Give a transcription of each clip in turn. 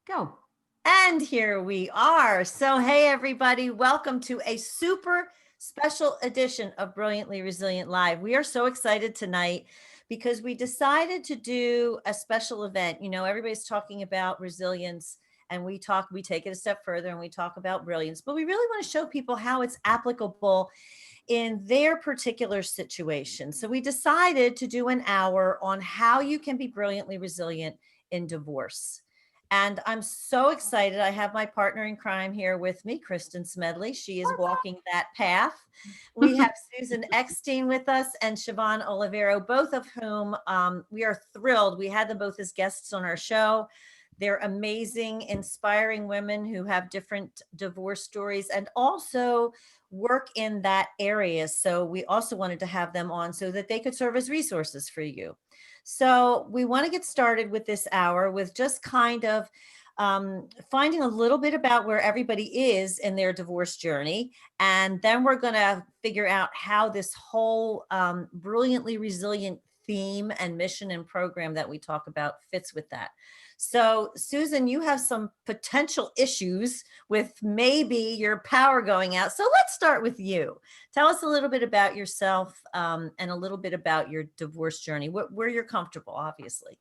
Go. And here we are. So, hey, everybody, welcome to a super special edition of Brilliantly Resilient Live. We are so excited tonight because we decided to do a special event. You know, everybody's talking about resilience, and we take it a step further and we talk about brilliance, but we really want to show people how it's applicable in their particular situation. So, we decided to do an hour on how you can be brilliantly resilient in divorce. And I'm so excited. I have my partner in crime here with me, Kristin Smedley. She is walking that path. We have Susan Eckstein with us and Shiobhan Olivero, both of whom we are thrilled. We had them both as guests on our show. They're amazing, inspiring women who have different divorce stories and also work in that area. So we also wanted to have them on so that they could serve as resources for you. So we want to get started with this hour with just kind of finding a little bit about where everybody is in their divorce journey. And then we're going to figure out how this whole brilliantly resilient theme and mission and program that we talk about fits with that. So, Susan, you have some potential issues with maybe your power going out. So let's start with you. Tell us a little bit about yourself and a little bit about your divorce journey, where you're comfortable, obviously.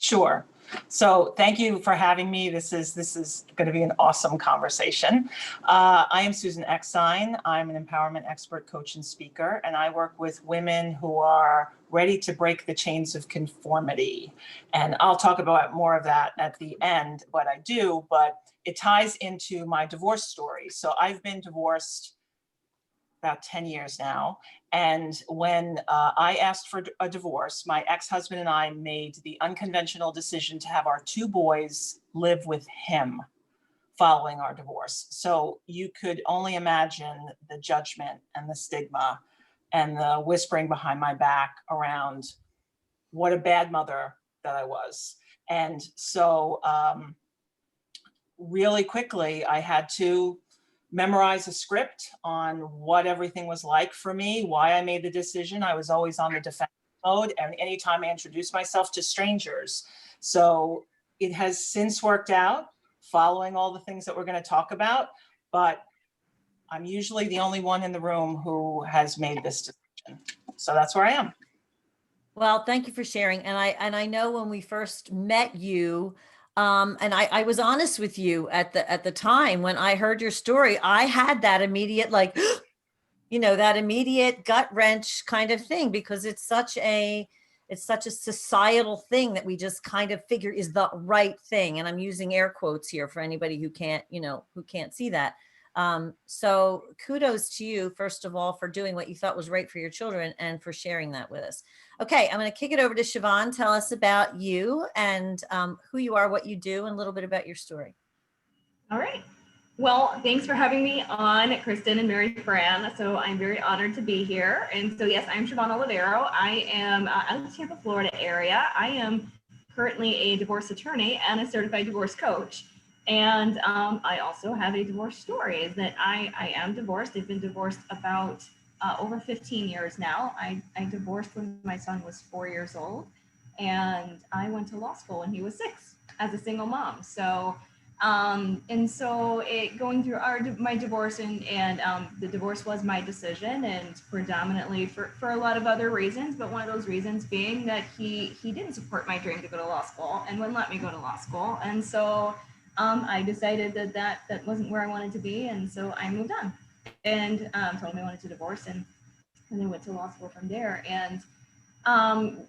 Sure. So thank you for having me. This is going to be an awesome conversation. I am Susan Eckstein. I'm an empowerment expert, coach, and speaker, and I work with women who are ready to break the chains of conformity. And I'll talk about more of that at the end, what I do, but it ties into my divorce story. So I've been divorced about 10 years now. And when I asked for a divorce, my ex-husband and I made the unconventional decision to have our two boys live with him following our divorce. So you could only imagine the judgment and the stigma and the whispering behind my back around what a bad mother that I was. And so really quickly, I had to memorize a script on what everything was like for me, why I made the decision. I was always on the defense mode, and anytime I introduced myself to strangers. So it has since worked out following all the things that we're going to talk about, but I'm usually the only one in the room who has made this decision. So that's where I am. Well, thank you for sharing. And I know when we first met you, and I was honest with you at the time when I heard your story, I had that immediate, like, that immediate gut wrench kind of thing, because it's such a societal thing that we just kind of figure is the right thing. And I'm using air quotes here for anybody who can't see that. So kudos to you, first of all, for doing what you thought was right for your children and for sharing that with us. Okay, I'm going to kick it over to Shiobhan. Tell us about you and who you are, what you do, and a little bit about your story. All right. Well, thanks for having me on, Kristin and Mary Fran. So I'm very honored to be here. And so, yes, I'm Shiobhan Olivero. I am out of the Tampa, Florida area. I am currently a divorce attorney and a certified divorce coach. And I also have a divorce story, is that I am divorced. I've been divorced about over 15 years now. I divorced when my son was 4 years old, and I went to law school when he was 6 as a single mom. So, and so going through my divorce and the divorce was my decision, and predominantly for a lot of other reasons, but one of those reasons being that he didn't support my dream to go to law school and wouldn't let me go to law school. And so I decided that wasn't where I wanted to be, and so I moved on and told him I wanted to divorce, and then went to law school from there. And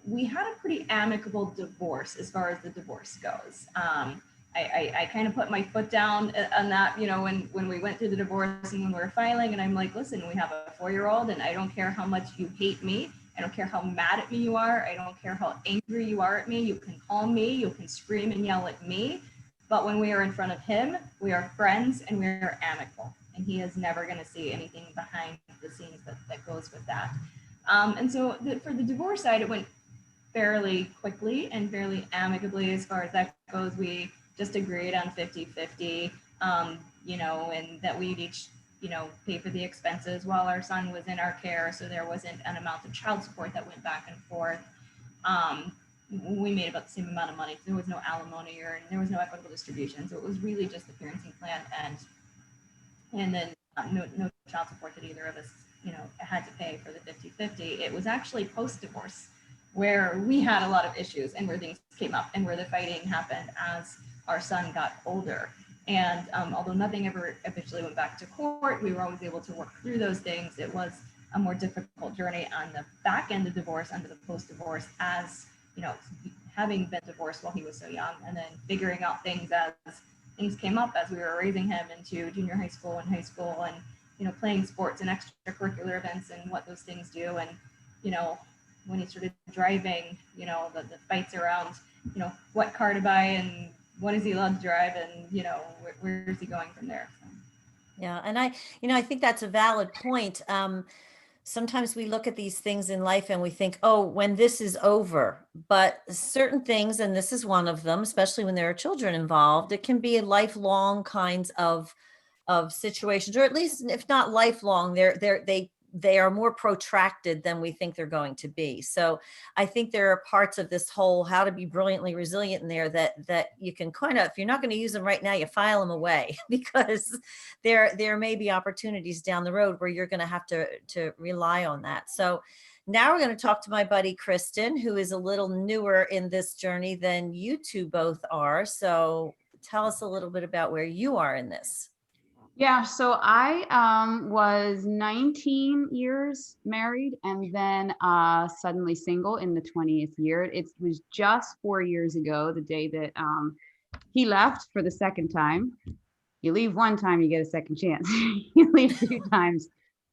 we had a pretty amicable divorce as far as the divorce goes. I kind of put my foot down on that, when we went through the divorce and when we were filing, and I'm like, listen, we have a 4-year-old, and I don't care how much you hate me. I don't care how mad at me you are. I don't care how angry you are at me. You can call me, you can scream and yell at me. But when we are in front of him, we are friends and we are amicable. And he is never going to see anything behind the scenes that goes with that. And so for the divorce side, it went fairly quickly and fairly amicably as far as that goes. We just agreed on 50-50, and that we'd each, pay for the expenses while our son was in our care. So there wasn't an amount of child support that went back and forth. we made about the same amount of money. There was no alimony or there was no equitable distribution. So it was really just the parenting plan and then no child support that either of us, had to pay for the 50-50. It was actually post-divorce where we had a lot of issues and where things came up and where the fighting happened as our son got older. And although nothing ever officially went back to court, we were always able to work through those things. It was a more difficult journey on the back end of divorce, under the post-divorce, as having been divorced while he was so young, and then figuring out things as things came up as we were raising him into junior high school and high school, and playing sports and extracurricular events and what those things do. And when he started driving, the fights around what car to buy and what is he allowed to drive, and where is he going from there. So. Yeah, and I think that's a valid point. Sometimes we look at these things in life and we think, oh, when this is over, but certain things, and this is one of them, especially when there are children involved, it can be a lifelong kinds of situations, or at least if not lifelong, they are more protracted than we think they're going to be. So I think there are parts of this whole how to be brilliantly resilient in there that you can kind of, if you're not going to use them right now, you file them away, because there may be opportunities down the road where you're going to have to rely on that. So now we're going to talk to my buddy Kristin, who is a little newer in this journey than you two both are. So tell us a little bit about where you are in this. Yeah, so I was 19 years married and then suddenly single in the 20th year. It was just 4 years ago, the day that he left for the second time. You leave one time, you get a second chance. You leave 2 times.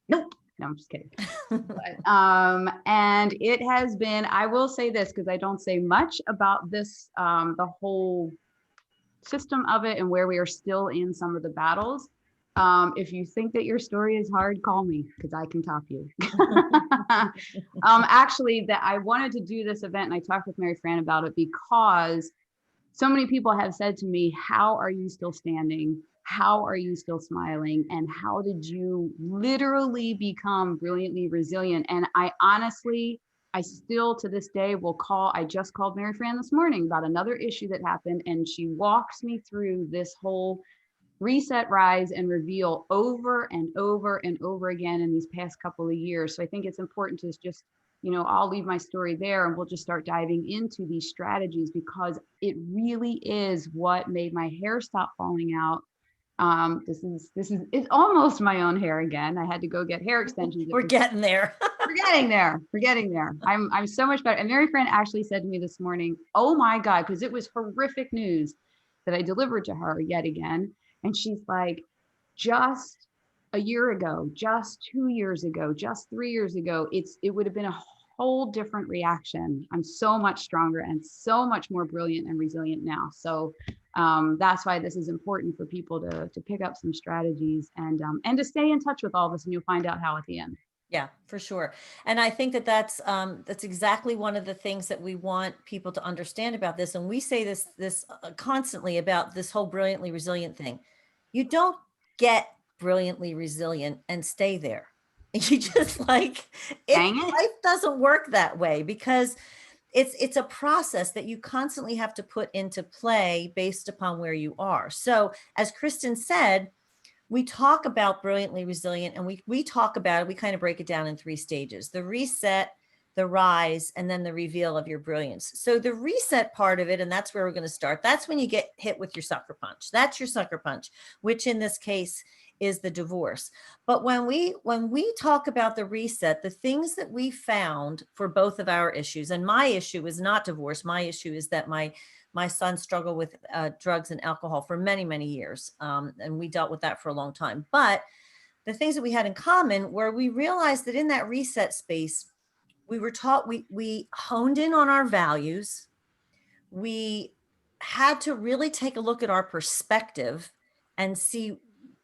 Nope. No, I'm just kidding. But, and it has been, I will say this because I don't say much about this, the whole system of it and where we are still in some of the battles. If you think that your story is hard, call me because I can top you. Actually, that I wanted to do this event and I talked with Mary Fran about it because so many people have said to me, how are you still standing? How are you still smiling? And how did you literally become brilliantly resilient? And I honestly, I still to this day will call, I just called Mary Fran this morning about another issue that happened. And she walks me through this whole reset, rise, and reveal over and over and over again in these past couple of years. So I think it's important to just, I'll leave my story there and we'll just start diving into these strategies because it really is what made my hair stop falling out. It's almost my own hair again. I had to go get hair extensions. We're getting there. We're getting there. I'm so much better. And Mary Fran actually said to me this morning, oh my God, because it was horrific news that I delivered to her yet again. And she's like, just a year ago, just 2 years ago, just 3 years ago, it would have been a whole different reaction. I'm so much stronger and so much more brilliant and resilient now. So that's why this is important for people to pick up some strategies and to stay in touch with all this, and you'll find out how at the end. Yeah, for sure. And I think that's exactly one of the things that we want people to understand about this. And we say this constantly about this whole brilliantly resilient thing. You don't get brilliantly resilient and stay there. You just life doesn't work that way because it's a process that you constantly have to put into play based upon where you are. So as Kristin said, we talk about brilliantly resilient and we talk about it, we kind of break it down in 3 stages: the reset, the rise, and then the reveal of your brilliance. So the reset part of it, and that's where we're going to start. That's when you get hit with your sucker punch. That's your sucker punch, which in this case is the divorce. But when we talk about the reset, the things that we found for both of our issues, and my issue is not divorce. My issue is that my son struggled with drugs and alcohol for many, many years. And we dealt with that for a long time. But the things that we had in common were we realized that in that reset space, we were taught, we honed in on our values. We had to really take a look at our perspective and see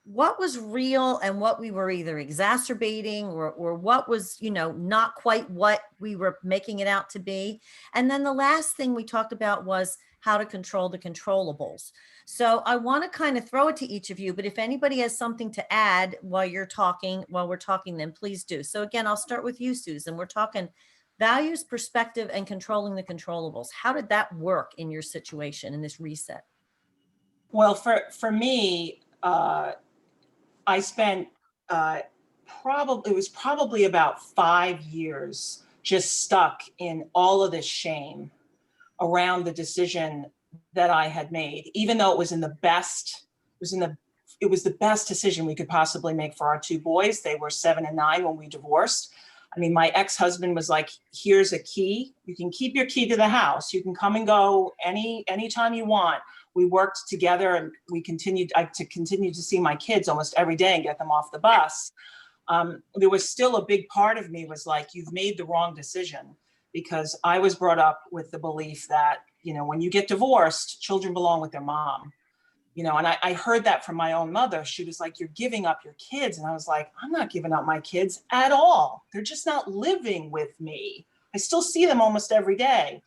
what was real and what we were either exacerbating or what was, not quite what we were making it out to be. And then the last thing we talked about was how to control the controllables. So I want to kind of throw it to each of you, but if anybody has something to add while we're talking, then please do. So again, I'll start with you, Susan. We're talking values, perspective, and controlling the controllables. How did that work in your situation in this reset? Well, for me, I spent it was probably about 5 years just stuck in all of this shame around the decision that I had made, even though it was it was the best decision we could possibly make for our two boys. They were 7 and 9 when we divorced. I mean, my ex-husband was like, here's a key. You can keep your key to the house. You can come and go anytime you want. We worked together and we continued to see my kids almost every day and get them off the bus. There was still a big part of me was like, you've made the wrong decision, because I was brought up with the belief that, when you get divorced, children belong with their mom. And I heard that from my own mother. She was like, you're giving up your kids. And I was like, I'm not giving up my kids at all. They're just not living with me. I still see them almost every day.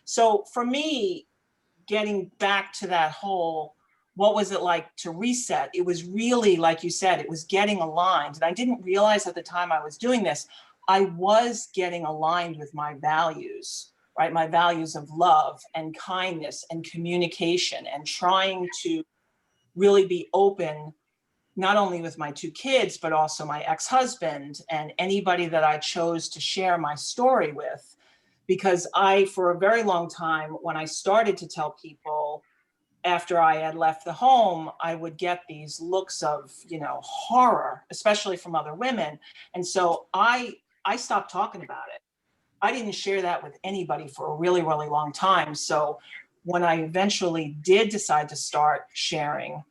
So for me, getting back to that whole, what was it like to reset? It was really, like you said, it was getting aligned. And I didn't realize at the time I was doing this, I was getting aligned with my values. Right? My values of love and kindness and communication, and trying to really be open, not only with my two kids, but also my ex-husband and anybody that I chose to share my story with. Because for a very long time, when I started to tell people after I had left the home, I would get these looks of, horror, especially from other women. And so I stopped talking about it. I didn't share that with anybody for a really, really long time. So when I eventually did decide to start sharing,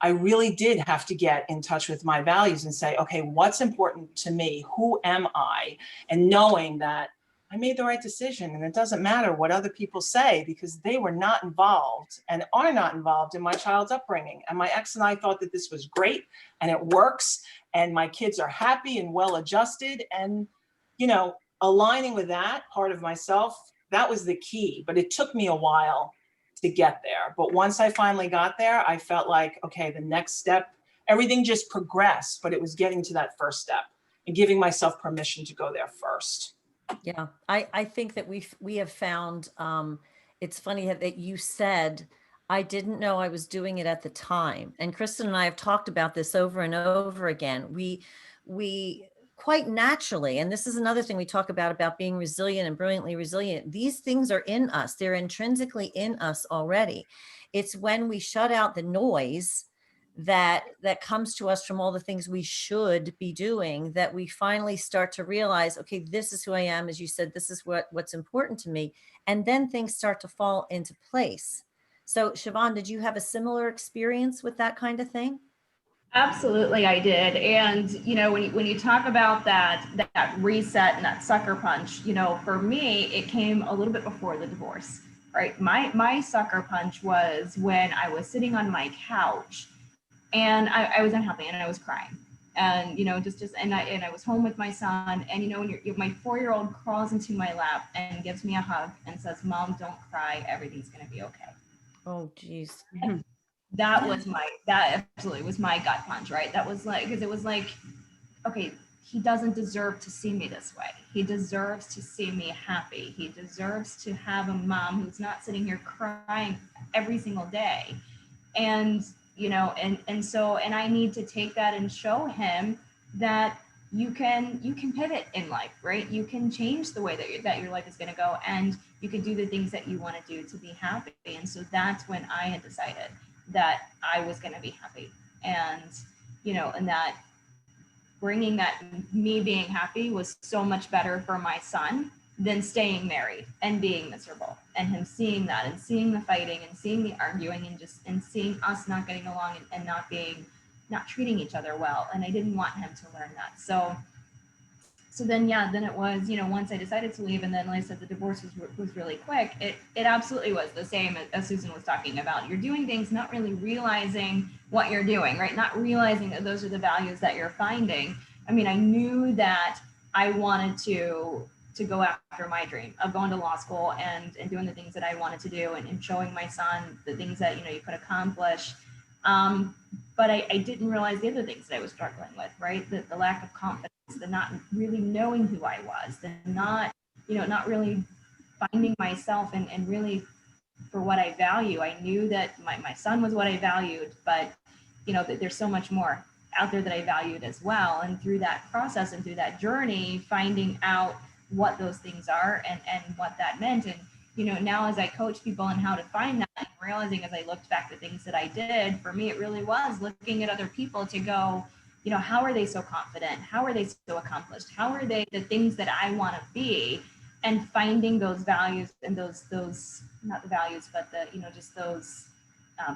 I really did have to get in touch with my values and say, okay, what's important to me? Who am I? And knowing that I made the right decision, and it doesn't matter what other people say, because they were not involved and are not involved in my child's upbringing. And my ex and I thought that this was great and it works, and my kids are happy and well adjusted. And, aligning with that part of myself, that was the key. But it took me a while to get there. But once I finally got there, I felt like, okay, the next step, everything just progressed, but it was getting to that first step and giving myself permission to go there first. Yeah, I think that we have found, it's funny that you said, I didn't know I was doing it at the time. And Kristin and I have talked about this over and over again. We quite naturally, and this is another thing we talk about being resilient and brilliantly resilient. These things are in us. They're intrinsically in us already. It's when we shut out the noise that comes to us from all the things we should be doing that we finally start to realize, okay, this is who I am. As you said, this is what's important to me. And then things start to fall into place. So Shiobhan, did you have a similar experience with that kind of thing? Absolutely, I did. And, when you talk about that reset and that sucker punch, for me, it came a little bit before the divorce, right? My sucker punch was when I was sitting on my couch and I was unhappy and I was crying. And, and I was home with my son. And, when my 4-year-old crawls into my lap and gives me a hug and says, Mom, don't cry. Everything's going to be okay. Oh, geez. That absolutely was my gut punch, right? That was like, because it was like, okay, he doesn't deserve to see me this way. He deserves to see me happy. He deserves to have a mom who's not sitting here crying every single day. And, and I need to take that and show him that you can pivot in life, right? You can change the way that your life is going to go, and you can do the things that you want to do to be happy. And so that's when I had decided that I was going to be happy. And, and that bringing that, me being happy was so much better for my son than staying married and being miserable, and him seeing that and seeing the fighting and seeing the arguing and seeing us not getting along and not treating each other well. And I didn't want him to learn that. So then it was, once I decided to leave, and then like I said, the divorce was really quick. It absolutely was the same as Susan was talking about. You're doing things, not really realizing what you're doing, right? Not realizing that those are the values that you're finding. I mean, I knew that I wanted to go after my dream of going to law school and doing the things that I wanted to do, and showing my son the things that, you could accomplish. But I didn't realize the other things that I was struggling with, right? The lack of confidence, the not really knowing who I was, the not not really finding myself and really for what I value. I knew that my son was what I valued, but that there's so much more out there that I valued as well. And through that process and through that journey, finding out what those things are and what that meant. And, now as I coach people on how to find that, and realizing as I looked back the things that I did, for me, it really was looking at other people to go, how are they so confident? How are they so accomplished? How are they the things that I want to be? And finding those values and those not the values, but the, just those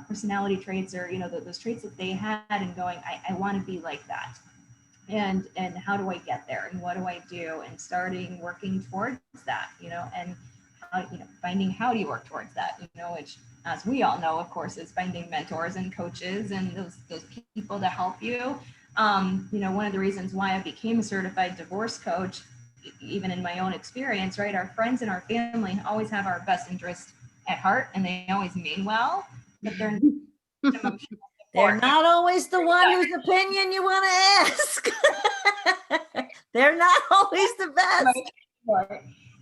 personality traits or, those traits that they had and going, I want to be like that. And how do I get there? And what do I do? And starting working towards that, and finding how do you work towards that, which as we all know, of course, is finding mentors and coaches and those people to help you. One of the reasons why I became a certified divorce coach, even in my own experience, right? Our friends and our family always have our best interest at heart, and they always mean well, but they're they're not always the one whose opinion you want to ask. They're not always the best.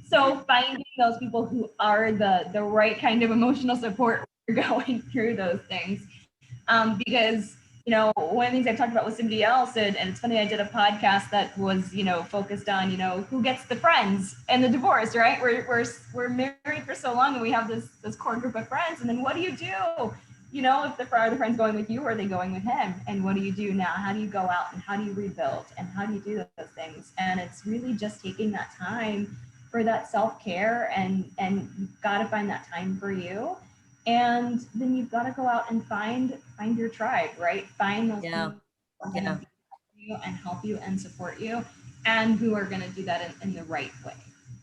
So finding those people who are the right kind of emotional support when you're going through those things. Because, one of the things I've talked about with somebody else, and it's funny, I did a podcast that was, focused on, who gets the friends and the divorce, right? We're married for so long and we have this core group of friends. And then what do you do? If the friend's going with you, or are they going with him? And what do you do now? How do you go out and how do you rebuild and how do you do those things? And it's really just taking that time for that self-care, and you've got to find that time for you. And then you've got to go out and find your tribe, right? Find those people who are going to be you and help you and support you, and who are going to do that in the right way.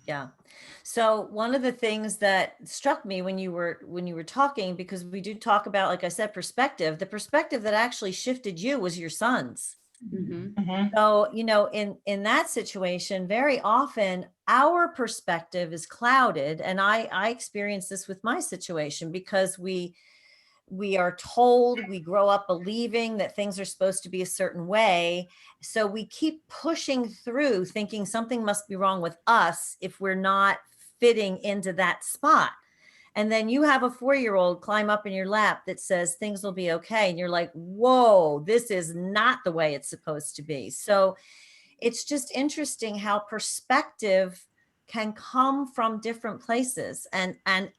Yeah. So one of the things that struck me when you were talking, because we do talk about, like I said, perspective, the perspective that actually shifted you was your son's. Mm-hmm. Mm-hmm. So, in that situation, very often our perspective is clouded. And I experienced this with my situation, because we are told, we grow up believing that things are supposed to be a certain way. So we keep pushing through thinking something must be wrong with us if we're not fitting into that spot. And then you have a 4-year-old climb up in your lap that says things will be okay. And you're like, whoa, this is not the way it's supposed to be. So it's just interesting how perspective can come from different places and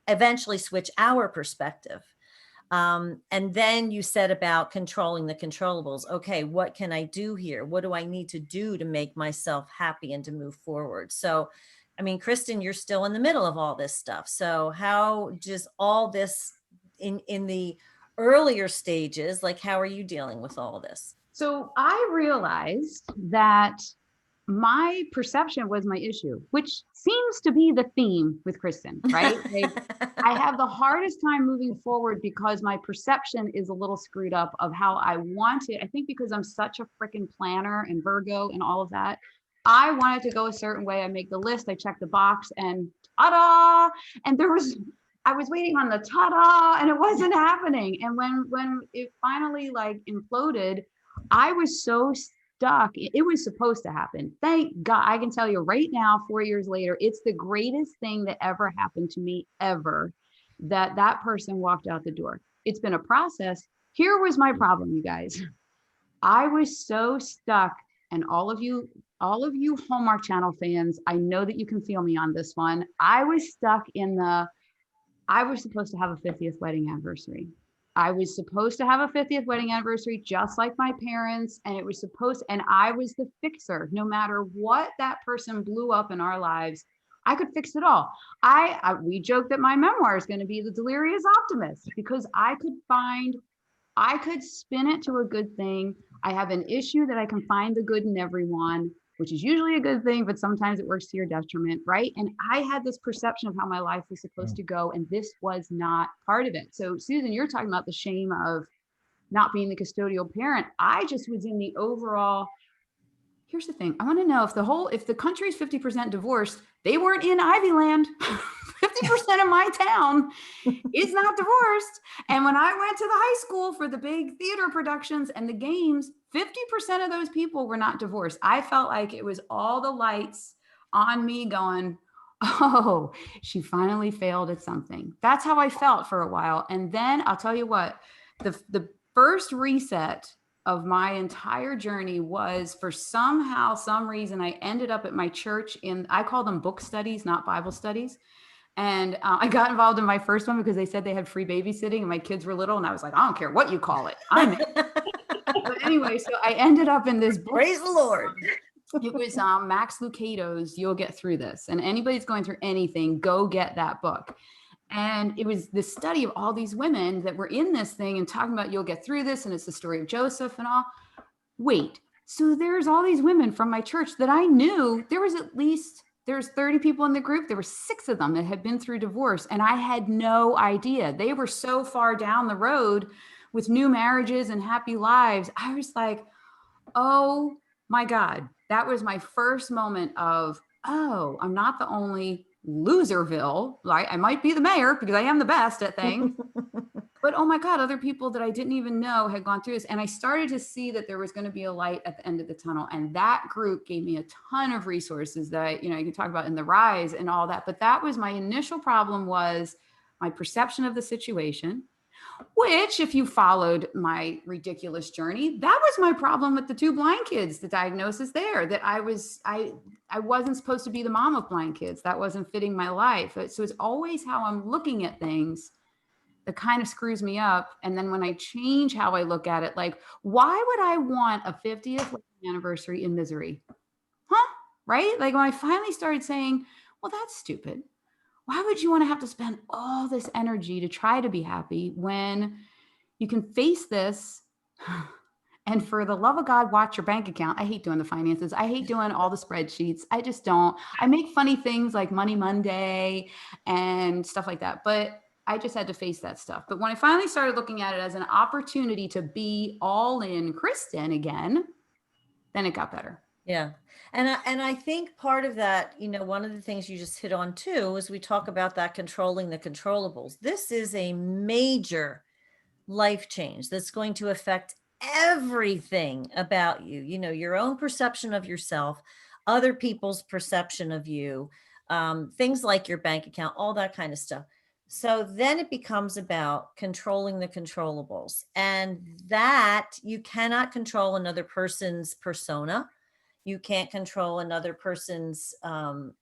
eventually switch our perspective. And then you said about controlling the controllables. Okay, what can I do here? What do I need to do to make myself happy and to move forward? So, I mean, Kristin, you're still in the middle of all this stuff. So how does all this in the earlier stages, like how are you dealing with all of this? So I realized that my perception was my issue, which seems to be the theme with Kristin, right? I have the hardest time moving forward because my perception is a little screwed up of how I want it. I think because I'm such a freaking planner and Virgo and all of that, I wanted to go a certain way. I make the list, I check the box, and ta-da! And I was waiting on the ta-da, and it wasn't happening. And when it finally imploded, I was so stuck. It was supposed to happen. Thank God. I can tell you right now, 4 years later, it's the greatest thing that ever happened to me ever, that person walked out the door. It's been a process. Here was my problem, you guys. I was so stuck, and all of you Hallmark Channel fans, I know that you can feel me on this one. I was stuck I was supposed to have a 50th wedding anniversary. I was supposed to have a 50th wedding anniversary, just like my parents. And it was and I was the fixer. No matter what that person blew up in our lives, I could fix it all. We joked that my memoir is going to be The Delirious Optimist, because I could spin it to a good thing. I have an issue that I can find the good in everyone, which is usually a good thing, but sometimes it works to your detriment, right? And I had this perception of how my life was supposed to go, and this was not part of it. So Susan, you're talking about the shame of not being the custodial parent. I just was in the overall, here's the thing. I want to know if the country's 50% divorced, they weren't in Ivy Land. 50% of my town is not divorced. And when I went to the high school for the big theater productions and the games, 50% of those people were not divorced. I felt like it was all the lights on me going, oh, she finally failed at something. That's how I felt for a while. And then I'll tell you what, the first reset of my entire journey was, for some reason, I ended up at my church I call them book studies, not Bible studies. And I got involved in my first one because they said they had free babysitting and my kids were little. And I was like, I don't care what you call it. I'm in. But anyway, so I ended up in this book. Praise the Lord. It was Max Lucado's You'll Get Through This. And anybody's going through anything, go get that book. And it was the study of all these women that were in this thing and talking about you'll get through this. And it's the story of Joseph and all. Wait, so there's all these women from my church that I knew. There's 30 people in the group. There were 6 of them that had been through divorce. And I had no idea. They were so far down the road with new marriages and happy lives. I was like, oh my God. That was my first moment of, oh, I'm not the only loserville. Like, I might be the mayor because I am the best at things. But oh my God, other people that I didn't even know had gone through this. And I started to see that there was going to be a light at the end of the tunnel. And that group gave me a ton of resources that you can talk about in the rise and all that. But that was my initial problem, was my perception of the situation, which, if you followed my ridiculous journey, that was my problem with the 2 blind kids, the diagnosis there, that I wasn't supposed to be the mom of blind kids. That wasn't fitting my life. So it's always how I'm looking at things that kind of screws me up. And then when I change how I look at it, like, why would I want a 50th anniversary in misery? Huh? Right? Like, when I finally started saying, well, that's stupid. Why would you want to have to spend all this energy to try to be happy when you can face this? And for the love of God, watch your bank account. I hate doing the finances. I hate doing all the spreadsheets. I just don't. I make funny things like Money Monday and stuff like that. But I just had to face that stuff. But when I finally started looking at it as an opportunity to be all in Kristin again, then it got better. Yeah. And I think part of that, one of the things you just hit on too, is we talk about that controlling the controllables. This is a major life change that's going to affect everything about you, your own perception of yourself, other people's perception of you, things like your bank account, all that kind of stuff. So then it becomes about controlling the controllables, and that you cannot control another person's persona. You can't control another person's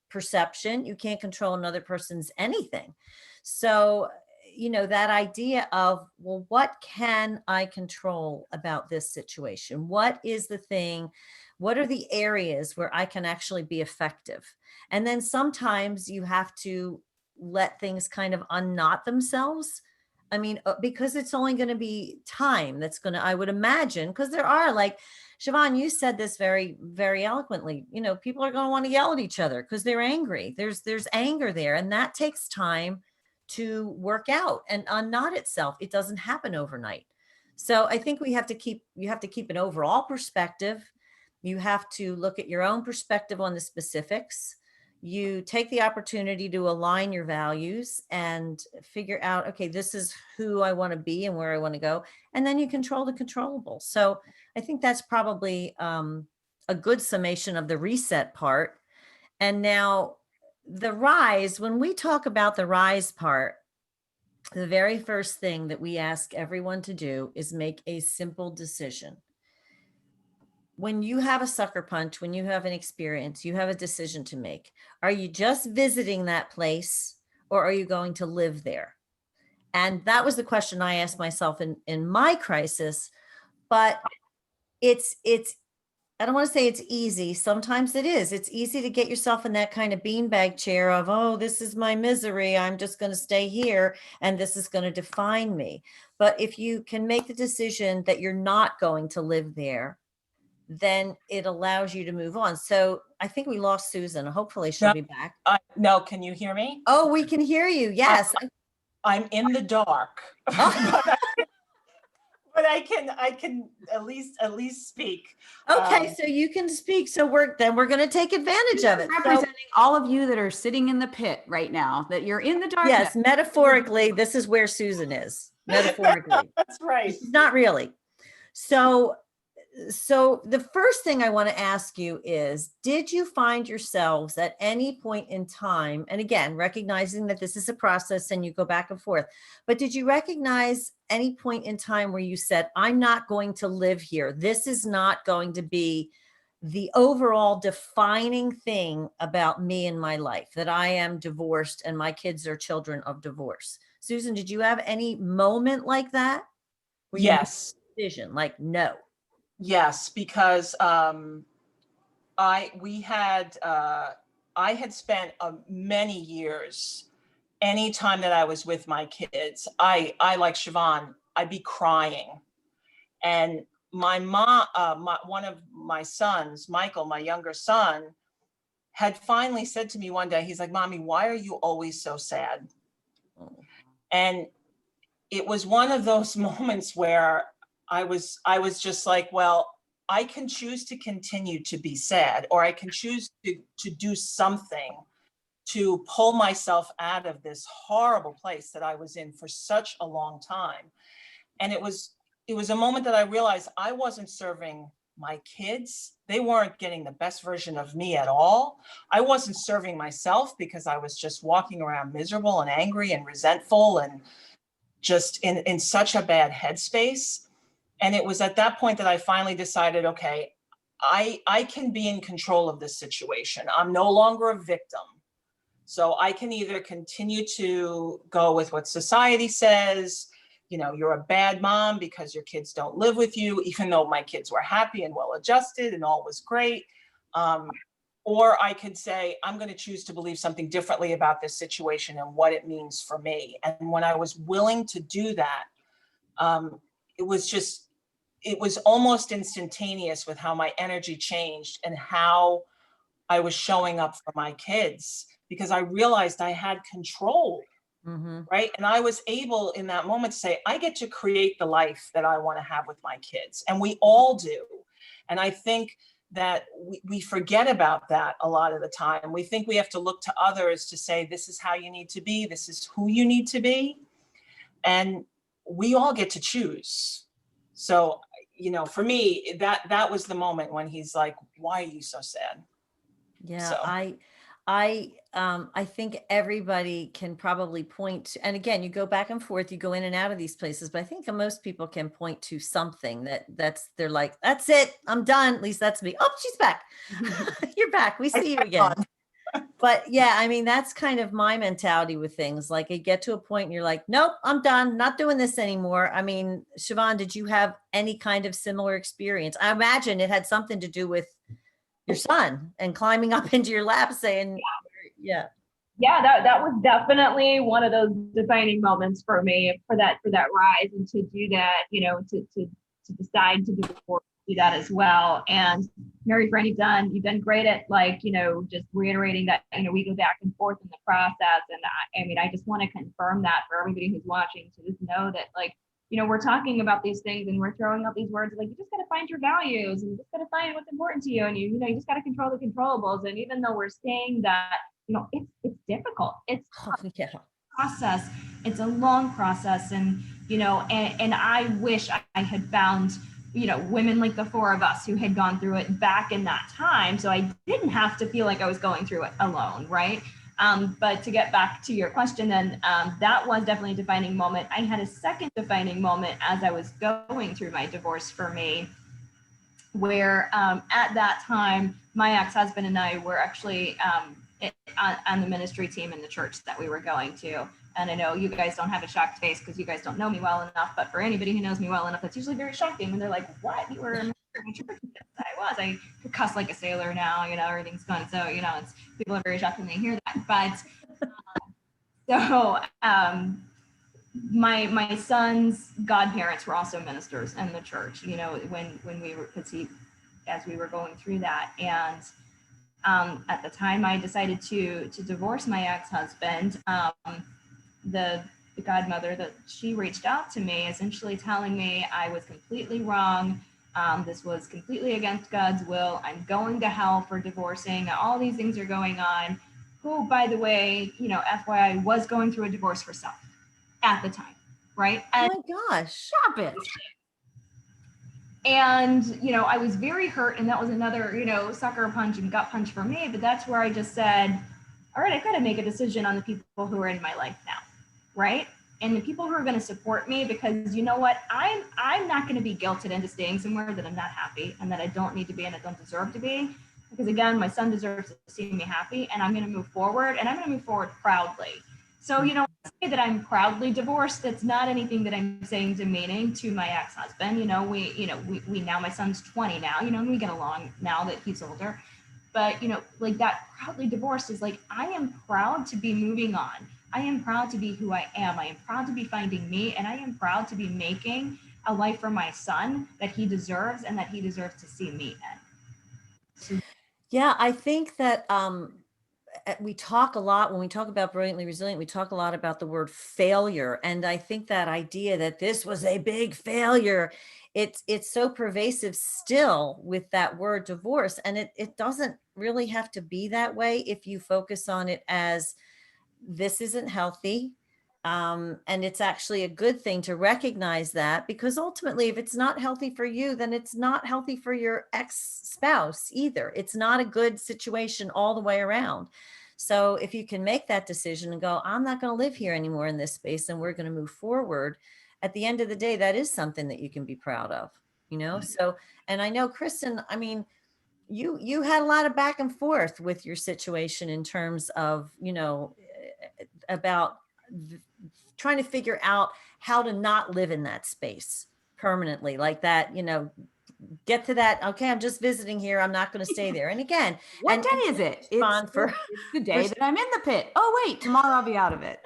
perception. You can't control another person's anything. So, that idea of, well, what can I control about this situation? What is the thing? What are the areas where I can actually be effective? And then sometimes you have to let things kind of unknot themselves. I mean, because it's only going to be time that's going to, I would imagine, because there are, like, Shiobhan, you said this very, very eloquently, people are going to want to yell at each other because they're angry. There's anger there, and that takes time to work out and unknot itself. It doesn't happen overnight. So I think you have to keep an overall perspective. You have to look at your own perspective on the specifics. You take the opportunity to align your values and figure out, okay, this is who I want to be and where I want to go. And then you control the controllables. So I think that's probably a good summation of the reset part. And now the rise, when we talk about the rise part, the very first thing that we ask everyone to do is make a simple decision. When you have a sucker punch, when you have an experience, you have a decision to make. Are you just visiting that place, or are you going to live there? And that was the question I asked myself in my crisis. But it's I don't want to say it's easy. Sometimes it is. It's easy to get yourself in that kind of beanbag chair of, oh, this is my misery. I'm just going to stay here and this is going to define me. But if you can make the decision that you're not going to live there, then it allows you to move on. So I think we lost Susan. Hopefully she'll be back. No, can you hear me? Oh, we can hear you. Yes. I'm in the dark. But I can at least speak. Okay, so you can speak. So we're going to take advantage of it. Representing all of you that are sitting in the pit right now, that you're in the darkness. Yes, metaphorically, this is where Susan is. Metaphorically. That's right. Not really. So So the first thing I want to ask you is, did you find yourselves at any point in time, and again, recognizing that this is a process and you go back and forth, but did you recognize any point in time where you said, I'm not going to live here? This is not going to be the overall defining thing about me and my life, that I am divorced and my kids are children of divorce. Susan, did you have any moment like that? Where you made Yes. a decision, like, no. Yes, because I had spent many years, anytime that I was with my kids, I like Shiobhan, I'd be crying. And my mom, one of my sons, Michael, my younger son, had finally said to me one day, he's like, Mommy, why are you always so sad? And it was one of those moments where I was just like, well, I can choose to continue to be sad, or I can choose to do something to pull myself out of this horrible place that I was in for such a long time. And it was a moment that I realized I wasn't serving my kids. They weren't getting the best version of me at all. I wasn't serving myself because I was just walking around miserable and angry and resentful and just in such a bad headspace. And it was at that point that I finally decided, okay, I can be in control of this situation. I'm no longer a victim. So I can either continue to go with what society says, you know, you're a bad mom because your kids don't live with you, even though my kids were happy and well adjusted and all was great. Or I could say, I'm going to choose to believe something differently about this situation and what it means for me. And when I was willing to do that, it was almost instantaneous with how my energy changed and how I was showing up for my kids, because I realized I had control, right? And I was able in that moment to say, I get to create the life that I want to have with my kids. And we all do. And I think that we forget about that a lot of the time. We think we have to look to others to say, this is how you need to be, this is who you need to be. And we all get to choose. So, you know, for me, that was the moment when he's like, why are you so sad? Yeah, So. I think everybody can probably point to, and again, you go back and forth, you go in and out of these places, but I think most people can point to something they're like, that's it, I'm done. At least that's me. Oh, she's back. You're back. We see you again. But yeah, I mean, that's kind of my mentality with things. Like, you get to a point and you're like, nope, I'm done, not doing this anymore. I mean, Shiobhan, did you have any kind of similar experience? I imagine it had something to do with your son and climbing up into your lap saying, yeah. That was definitely one of those defining moments for me, for that rise, and to do that, you know, to decide to do that as well. And Mary Fran, you've done great at, like, you know, just reiterating that, you know, we go back and forth in the process. And I mean, I just want to confirm that for everybody who's watching, to just know that, like, you know, we're talking about these things and we're throwing out these words like, you just got to find your values and you just got to find what's important to you. And you know, you just got to control the controllables. And even though we're saying that, you know, it's difficult. It's a process. It's a long process. And, you know, and I wish I had found, you know, women like the four of us who had gone through it back in that time. So I didn't have to feel like I was going through it alone. Right. But to get back to your question, then that was definitely a defining moment. I had a second defining moment as I was going through my divorce for me, where at that time, my ex-husband and I were actually on the ministry team in the church that we were going to. And I know you guys don't have a shocked face because you guys don't know me well enough, but for anybody who knows me well enough, that's usually very shocking when they're like, what, you were in my church? I could cuss like a sailor now, you know, everything's fun. So, you know, people are very shocked when they hear that. But my son's godparents were also ministers in the church, you know, when we were, as we were going through that. And at the time I decided to divorce my ex-husband, the godmother, that she reached out to me, essentially telling me I was completely wrong. This was completely against God's will. I'm going to hell for divorcing. All these things are going on. Who, by the way, you know, FYI, was going through a divorce herself at the time, right? And oh my gosh, stop it. And, you know, I was very hurt, and that was another, you know, sucker punch and gut punch for me. But that's where I just said, all right, I've got to make a decision on the people who are in my life now, right? And the people who are going to support me, because you know what, I'm not going to be guilted into staying somewhere that I'm not happy and that I don't need to be and I don't deserve to be. Because again, my son deserves to see me happy, and I'm going to move forward, and I'm going to move forward proudly. So, you know, say that I'm proudly divorced, that's not anything that I'm saying demeaning to my ex-husband. You know, we now, my son's 20 now, you know, and we get along now that he's older. But, you know, like that proudly divorced is like, I am proud to be moving on. I am proud to be who I am. I am proud to be finding me, and I am proud to be making a life for my son that he deserves and that he deserves to see me in. Yeah, I think that we talk a lot when we talk about brilliantly resilient, we talk a lot about the word failure. And I think that idea that this was a big failure, it's so pervasive still with that word divorce. And it doesn't really have to be that way if you focus on it as this isn't healthy. And it's actually a good thing to recognize that, because ultimately, if it's not healthy for you, then it's not healthy for your ex-spouse either. It's not a good situation all the way around. So if you can make that decision and go, I'm not going to live here anymore in this space, and we're going to move forward, at the end of the day, that is something that you can be proud of, you know? So, and I know, Kristin, I mean, you had a lot of back and forth with your situation in terms of, you know, about trying to figure out how to not live in that space permanently, like that, you know, get to that. Okay, I'm just visiting here. I'm not going to stay there. And again, What day is it? It's the day that I'm in the pit. Oh, wait, tomorrow I'll be out of it.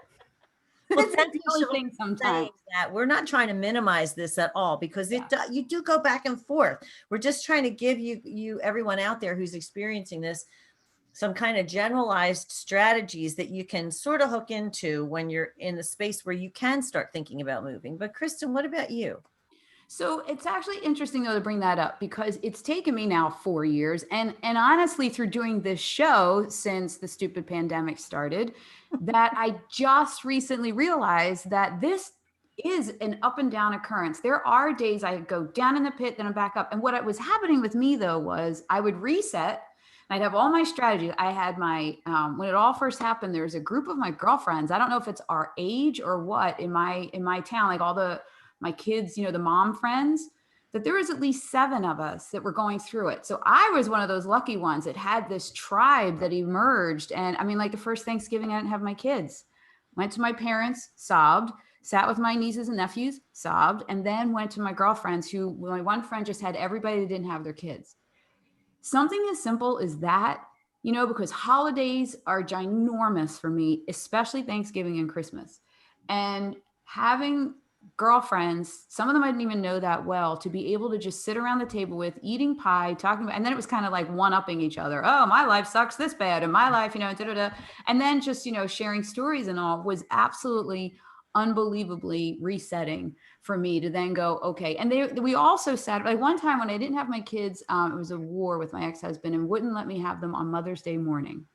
Well, That's thank the you only for thing sometimes. saying that. We're not trying to minimize this at all, because you do go back and forth. We're just trying to give you everyone out there who's experiencing this some kind of generalized strategies that you can sort of hook into when you're in the space where you can start thinking about moving. But Kristin, what about you? So it's actually interesting though to bring that up, because it's taken me now 4 years, and honestly through doing this show since the stupid pandemic started, that I just recently realized that this is an up and down occurrence. There are days I go down in the pit, then I'm back up. And what was happening with me though was I would reset. I'd have all my strategies. I had my, when it all first happened, there was a group of my girlfriends. I don't know if it's our age or what in my town, like all my kids, you know, the mom friends, that there was at least 7 of us that were going through it. So I was one of those lucky ones that had this tribe that emerged. And I mean, like the first Thanksgiving, I didn't have my kids. Went to my parents, sobbed, sat with my nieces and nephews, sobbed, and then went to my girlfriends who, my one friend just had everybody that didn't have their kids. Something as simple as that, you know, because holidays are ginormous for me, especially Thanksgiving and Christmas. And having girlfriends, some of them I didn't even know that well, to be able to just sit around the table with, eating pie, talking about, and then it was kind of like one-upping each other. Oh, my life sucks this bad, and my life, you know, da-da-da. And then just, you know, sharing stories and all was absolutely unbelievably resetting for me to then go, okay. And we also sat, like one time when I didn't have my kids, it was a war with my ex-husband and wouldn't let me have them on Mother's Day morning.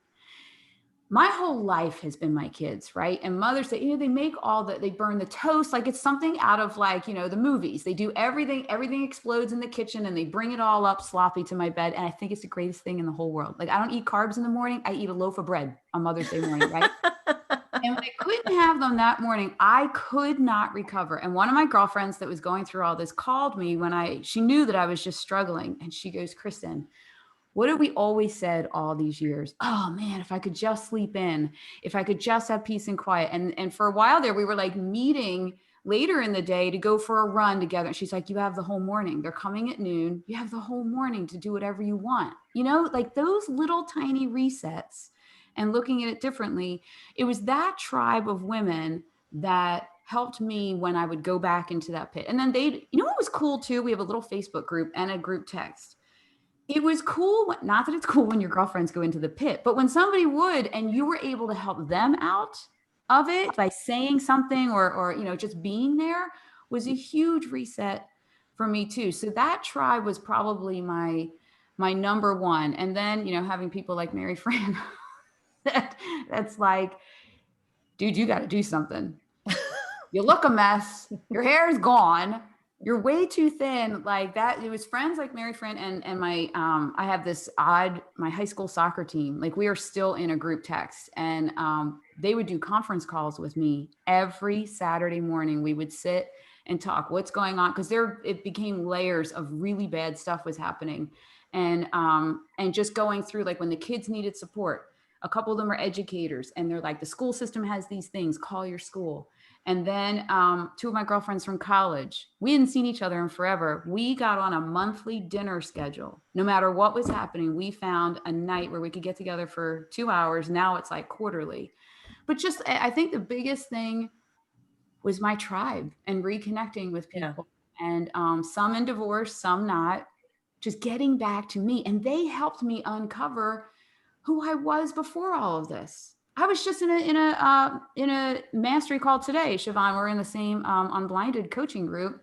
My whole life has been my kids, right? And Mother's Day, you know, they make they burn the toast. Like it's something out of like, you know, the movies. They do everything explodes in the kitchen and they bring it all up sloppy to my bed. And I think it's the greatest thing in the whole world. Like I don't eat carbs in the morning. I eat a loaf of bread on Mother's Day morning, right? And when I couldn't have them that morning, I could not recover. And one of my girlfriends that was going through all this called me when she knew that I was just struggling. And she goes, Kristin, what have we always said all these years? Oh man, if I could just sleep in, if I could just have peace and quiet. And for a while there, we were like meeting later in the day to go for a run together. And she's like, you have the whole morning. They're coming at noon. You have the whole morning to do whatever you want. You know, like those little tiny resets and looking at it differently. It was that tribe of women that helped me when I would go back into that pit. And then you know what was cool too? We have a little Facebook group and a group text. It was cool, not that it's cool when your girlfriends go into the pit, but when somebody would, and you were able to help them out of it by saying something or you know, just being there was a huge reset for me too. So that tribe was probably my number one. And then, you know, having people like Mary Fran, that's like, dude, you got to do something. You look a mess. Your hair is gone. you're way too thin. Like that, it was friends like Mary Fran and my, I have this my high school soccer team, like we are still in a group text, and they would do conference calls with me every Saturday morning. We would sit and talk what's going on, because it became layers of really bad stuff was happening. And just going through, like when the kids needed support, a couple of them are educators and they're like, the school system has these things, call your school. And then two of my girlfriends from college, we hadn't seen each other in forever. We got on a monthly dinner schedule. No matter what was happening, we found a night where we could get together for 2 hours. Now it's like quarterly. But just, I think the biggest thing was my tribe and reconnecting with people. Yeah. And some in divorce, some not, just getting back to me. And they helped me uncover who I was before all of this. I was just in a mastery call today, Shiobhan. We're in the same unblinded coaching group,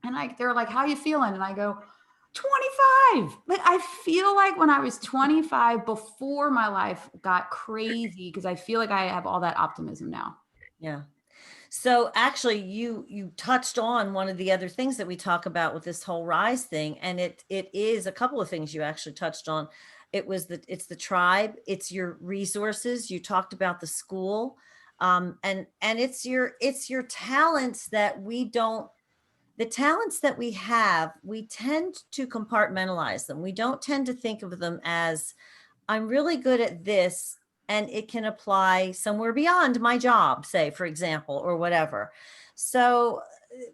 and they're like, "How you feeling?" And I go, 25. Like I feel like when I was 25, before my life got crazy, because I feel like I have all that optimism now. Yeah. So actually you touched on one of the other things that we talk about with this whole rise thing. And it is a couple of things you actually touched on. It's the tribe, it's your resources. You talked about the school, and it's your talents that the talents that we have, we tend to compartmentalize them. We don't tend to think of them as, I'm really good at this, and it can apply somewhere beyond my job, say, for example, or whatever. So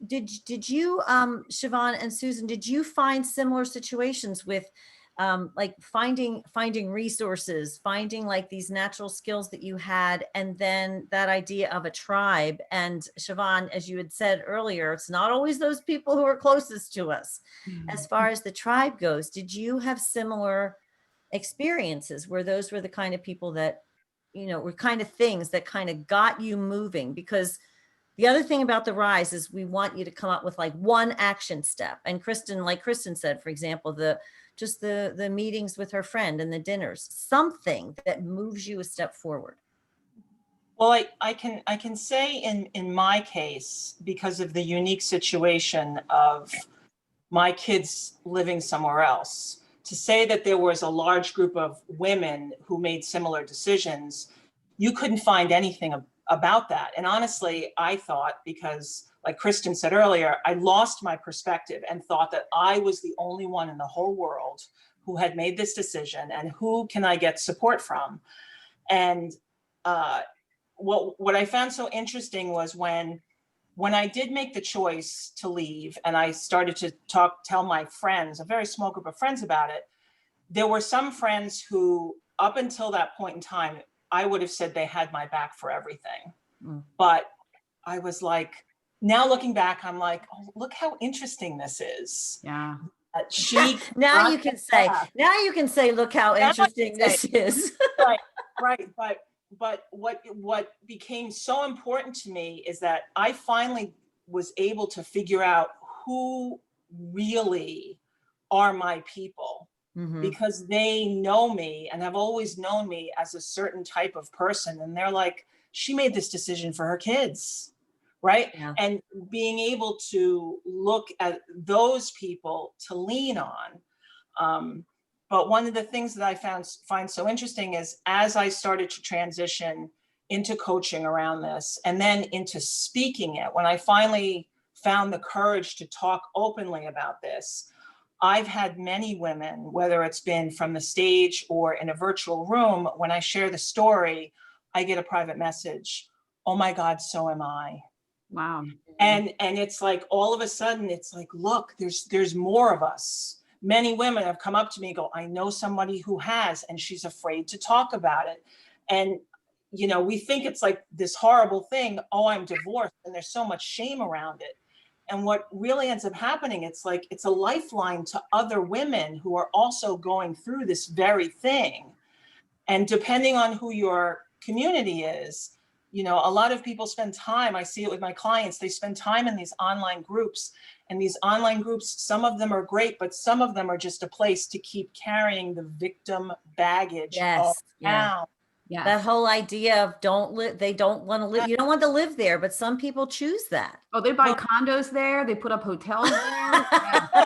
did you, Shiobhan and Susan, did you find similar situations with like finding resources, finding like these natural skills that you had, and then that idea of a tribe? And Shiobhan, as you had said earlier, it's not always those people who are closest to us. As far as the tribe goes, did you have similar experiences where those were the kind of people that, were kind of things that kind of got you moving? Because the other thing about the rise is we want you to come up with like one action step. And Kristin, like Kristin said, for example, the meetings with her friend and the dinners, something that moves you a step forward. Well, I can say in my case, because of the unique situation of my kids living somewhere else, to say that there was a large group of women who made similar decisions, you couldn't find anything about that. And honestly, I thought, because like Kristin said earlier, I lost my perspective and thought that I was the only one in the whole world who had made this decision, and who can I get support from? And what I found so interesting was when I did make the choice to leave and I started to tell my friends, a very small group of friends, about it, there were some friends who, up until that point in time, I would have said they had my back for everything. But I was like, now looking back, I'm like, oh, look how interesting this is. Yeah. Now you can say, look how interesting this is. Right. But what became so important to me is that I finally was able to figure out who really are my people, because they know me and have always known me as a certain type of person. And they're like, she made this decision for her kids, right? Yeah. And being able to look at those people to lean on. But one of the things that I find so interesting is, as I started to transition into coaching around this and then into speaking it, when I finally found the courage to talk openly about this, I've had many women, whether it's been from the stage or in a virtual room, when I share the story, I get a private message, "Oh my God, so am I." Wow. And it's like, all of a sudden, it's like, look, there's more of us. Many women have come up to me and go, I know somebody who has, and she's afraid to talk about it. And, we think it's like this horrible thing, oh, I'm divorced, and there's so much shame around it. And what really ends up happening, it's like, it's a lifeline to other women who are also going through this very thing. And depending on who your community is, a lot of people spend time, I see it with my clients, they spend time in these online groups. And these online groups, some of them are great, but some of them are just a place to keep carrying the victim baggage around. Yes. That whole idea of they don't want to live, you don't want to live there, but some people choose that. Oh, they buy condos there. They put up hotels there. Yeah.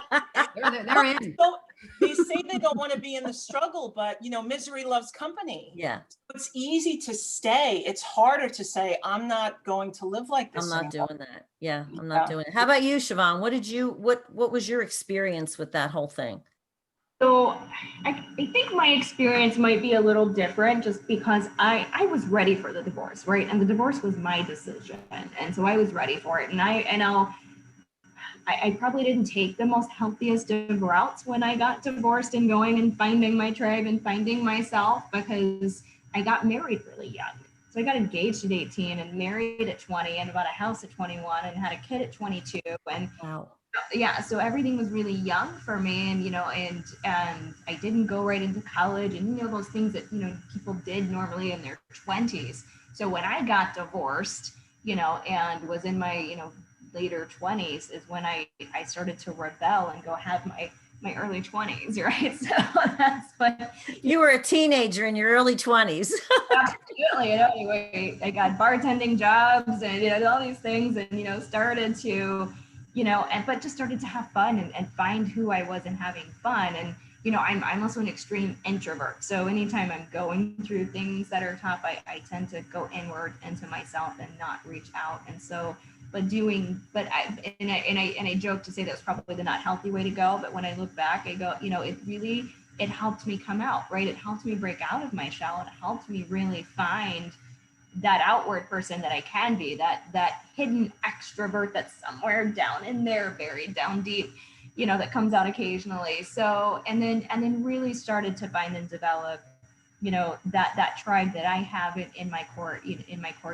They're in. So they say they don't want to be in the struggle, but misery loves company. Yeah, It's easy to stay. It's harder to say, I'm not going to live like this I'm not anymore. doing that. Yeah, I'm not doing it. How about you, Shiobhan? What was your experience with that whole thing? So I think my experience might be a little different just because I was ready for the divorce, right? And the divorce was my decision. And so I was ready for it. And I probably didn't take the most healthiest of routes when I got divorced and going and finding my tribe and finding myself, because I got married really young. So I got engaged at 18 and married at 20 and bought a house at 21 and had a kid at 22. And Wow. yeah, so everything was really young for me, and and I didn't go right into college, and those things that people did normally in their 20s. So when I got divorced, and was in my later 20s, is when I started to rebel and go have my early 20s, right? So that's what You were a teenager in your early 20s. absolutely. Anyway, I got bartending jobs and all these things, and started to but just started to have fun and find who I was and having fun. And I'm also an extreme introvert, so anytime I'm going through things that are tough, I tend to go inward into myself and not reach out. And so I joke to say that was probably the not healthy way to go, but when I look back, I go, it helped me come out, right? It helped me break out of my shell. It helped me really find that outward person that I can be, that hidden extrovert that's somewhere down in there, buried down deep, that comes out occasionally. So, and then really started to find and develop, that tribe that I have in my core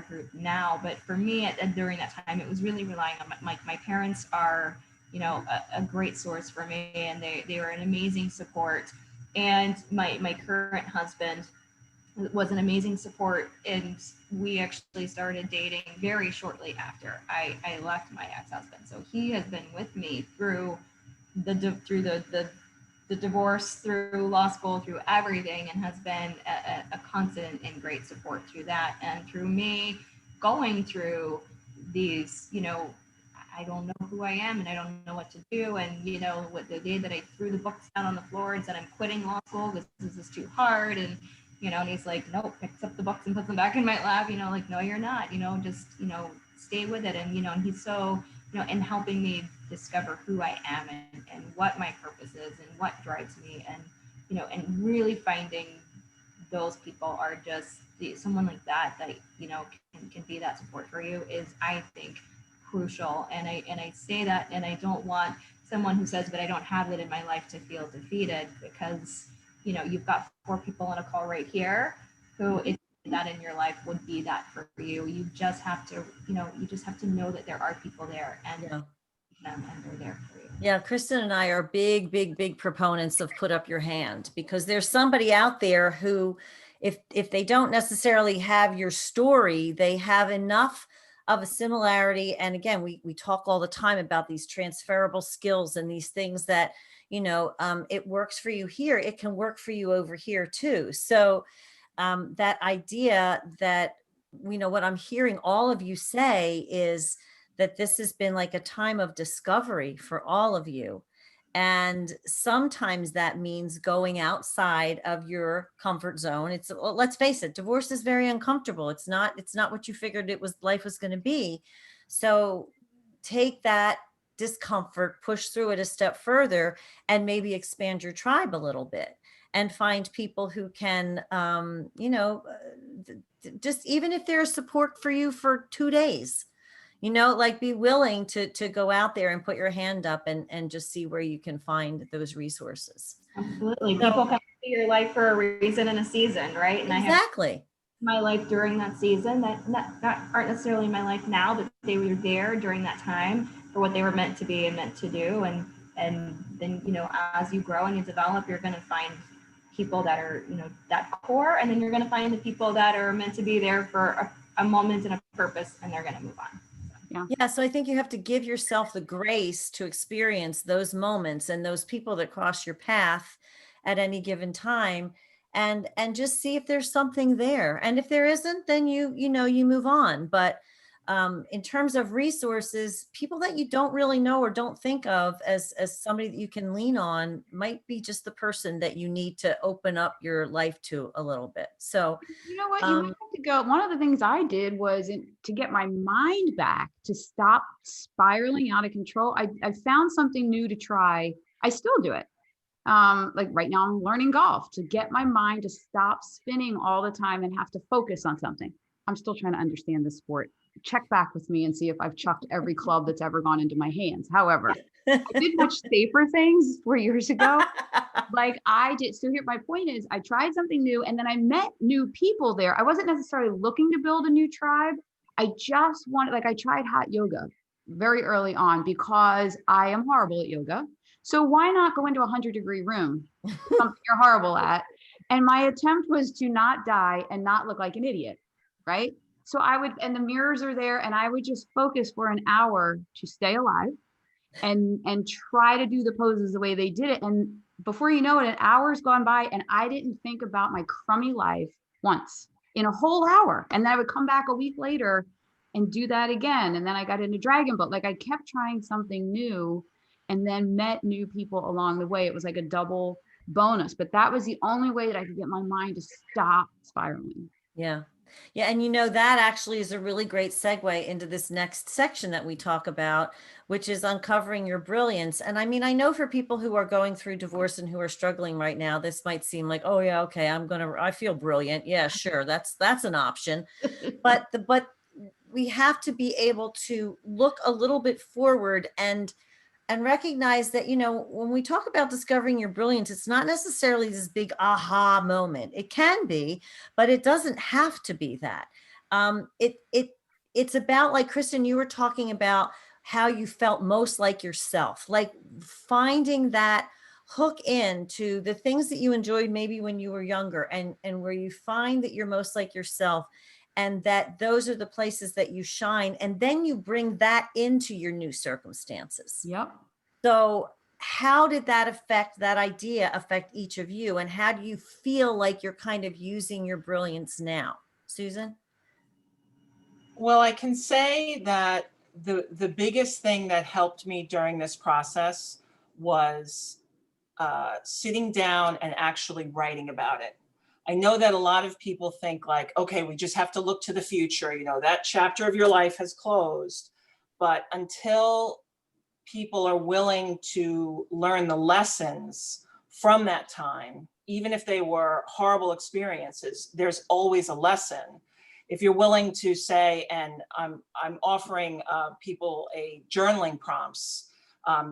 group now. But for me, during that time, it was really relying on my parents are, a great source for me, and they were an amazing support. And my current husband was an amazing support, and we actually started dating very shortly after I left my ex-husband. So he has been with me through the divorce, through law school, through everything, and has been a constant and great support through that, and through me going through these, I don't know who I am and I don't know what to do. And what the day that I threw the books down on the floor and said I'm quitting law school because this is too hard, and and he's like, nope, picks up the books and puts them back in my lap, like, no, you're not, just, stay with it. And, and he's so, in helping me discover who I am and what my purpose is and what drives me. And, and really finding those people are just someone like that, can be that support for you is, I think, crucial. And I say that, and I don't want someone who says, but I don't have it in my life, to feel defeated, because you've got 4 people on a call right here who, if that in your life, would be that for you. You just have to, know that there are people there, and them, and they're there for you. Yeah, Kristin and I are big proponents of put up your hand, because there's somebody out there who, if they don't necessarily have your story, they have enough of a similarity. And again, we talk all the time about these transferable skills and these things that, it works for you here, it can work for you over here too. So that idea that, what I'm hearing all of you say is that this has been like a time of discovery for all of you. And sometimes that means going outside of your comfort zone. Well, let's face it, divorce is very uncomfortable. It's not what you figured life was going to be. So take that discomfort, push through it a step further, and maybe expand your tribe a little bit and find people who can, just even if there's support for you for 2 days, like be willing to go out there and put your hand up and just see where you can find those resources. Absolutely. People come into your life for a reason and a season, right? And exactly. I have my life during that season that aren't necessarily my life now, but they were there during that time for what they were meant to be and meant to do. And then, as you grow and you develop, you're going to find people that are, that core, and then you're going to find the people that are meant to be there for a moment and a purpose, and they're going to move on. Yeah. So I think you have to give yourself the grace to experience those moments and those people that cross your path at any given time. and just see if there's something there. And if there isn't, then you move on. But in terms of resources, people that you don't really know or don't think of as somebody that you can lean on might be just the person that you need to open up your life to a little bit. So, You know what? You might have to go. One of the things I did was to get my mind back to stop spiraling out of control. I found something new to try. I still do it. Like right now I'm learning golf to get my mind to stop spinning all the time and have to focus on something. I'm still trying to understand the sport. Check back with me and see if I've chucked every club that's ever gone into my hands. However, I did much safer things 4 years ago. Like I did. So here, my point is I tried something new and then I met new people there. I wasn't necessarily looking to build a new tribe. I just wanted, like I tried hot yoga very early on because I am horrible at yoga. So why not go into a 100-degree room, something you're horrible at? And my attempt was to not die and not look like an idiot, right? So and the mirrors are there, and I would just focus for an hour to stay alive and try to do the poses the way they did it. And before you know it, an hour's gone by and I didn't think about my crummy life once in a whole hour. And then I would come back a week later and do that again. And then I got into dragon boat. Like I kept trying something new and then met new people along the way. It was like a double bonus, but that was the only way that I could get my mind to stop spiraling. Yeah. Yeah. And that actually is a really great segue into this next section that we talk about, which is uncovering your brilliance. And I mean, I know for people who are going through divorce and who are struggling right now, this might seem like, oh yeah, okay, I feel brilliant. Yeah, sure. That's an option. But we have to be able to look a little bit forward and recognize that, when we talk about discovering your brilliance, it's not necessarily this big aha moment. It can be, but it doesn't have to be that. It's about, like Kristin, you were talking about how you felt most like yourself, like finding that hook into the things that you enjoyed maybe when you were younger and where you find that you're most like yourself. And that those are the places that you shine. And then you bring that into your new circumstances. Yep. So how did that idea affect each of you? And how do you feel like you're kind of using your brilliance now? Susan? Well, I can say that the biggest thing that helped me during this process was sitting down and actually writing about it. I know that a lot of people think like, okay, we just have to look to the future. That chapter of your life has closed. But until people are willing to learn the lessons from that time, even if they were horrible experiences, there's always a lesson. If you're willing to say, and I'm offering people a journaling prompts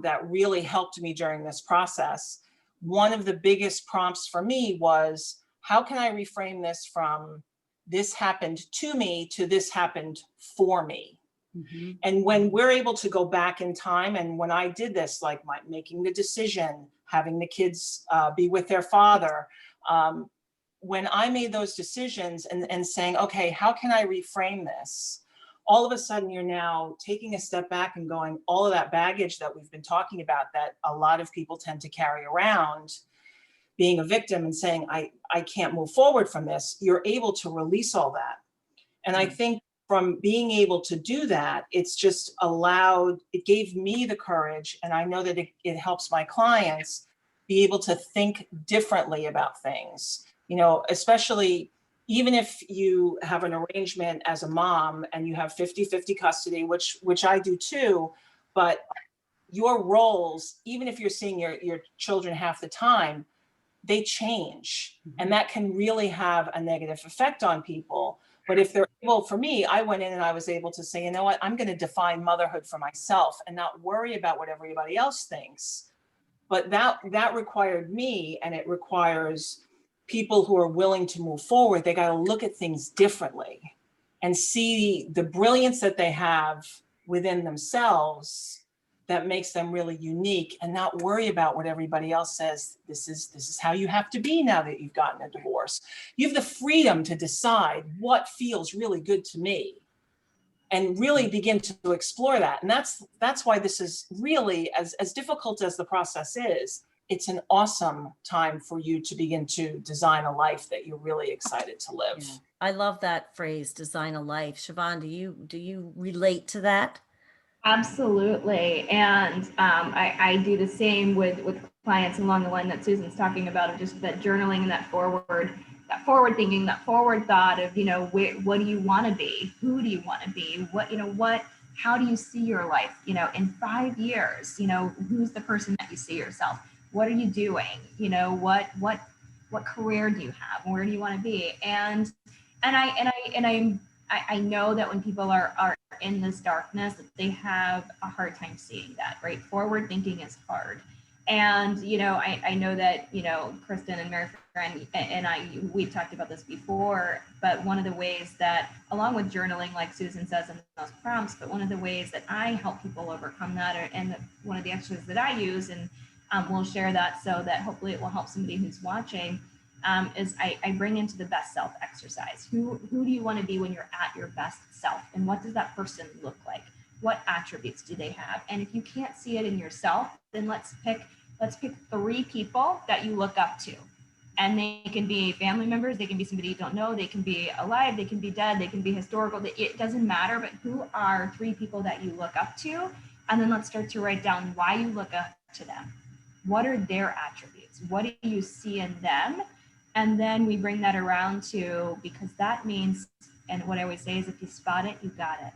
that really helped me during this process. One of the biggest prompts for me was, how can I reframe this from this happened to me to this happened for me? Mm-hmm. And when we're able to go back in time, and when I did this, like making the decision, having the kids be with their father, when I made those decisions and saying, okay, how can I reframe this? All of a sudden, you're now taking a step back and going, all of that baggage that we've been talking about that a lot of people tend to carry around, being a victim and saying, I can't move forward from this, you're able to release all that. And I think from being able to do that, it's just it gave me the courage, and I know that it helps my clients be able to think differently about things, especially even if you have an arrangement as a mom and you have 50-50 custody, which I do too, but your roles, even if you're seeing your children half the time, they change. Mm-hmm. And that can really have a negative effect on people. But if they're able, for me, I went in and I was able to say, you know what, I'm going to define motherhood for myself and not worry about what everybody else thinks. But that required me, and it requires people who are willing to move forward. They got to look at things differently and see the brilliance that they have within themselves that makes them really unique, and not worry about what everybody else says. This is how you have to be now that you've gotten a divorce. You have the freedom to decide what feels really good to me and really begin to explore that. And that's why this is really, as difficult as the process is, it's an awesome time for you to begin to design a life that you're really excited to live. Yeah. I love that phrase, design a life. Shiobhan, do you relate to that? Absolutely. And I do the same with clients along the line that Susan's talking about, of just that journaling and that forward thinking, that forward thought of, what do you want to be? Who do you want to be? How do you see your life? In 5 years, who's the person that you see yourself? What are you doing? What career do you have? Where do you want to be? And I know that when people are in this darkness, that they have a hard time seeing that, right? Forward thinking is hard. And, I know that, Kristin and Mary Fran and we've talked about this before, but one of the ways that, along with journaling, like Susan says in those prompts, but one of the ways that I help people overcome that, and one of the exercises that I use, and we'll share that so that hopefully it will help somebody who's watching, is I bring into the best self exercise. Who do you want to be when you're at your best self? And what does that person look like? What attributes do they have? And if you can't see it in yourself, then let's pick 3 people that you look up to. And they can be family members, they can be somebody you don't know, they can be alive, they can be dead, they can be historical, it doesn't matter, but who are 3 people that you look up to? And then let's start to write down why you look up to them. What are their attributes? What do you see in them? And then we bring that around to, because that means, and what I always say is, if you spot it, you got it.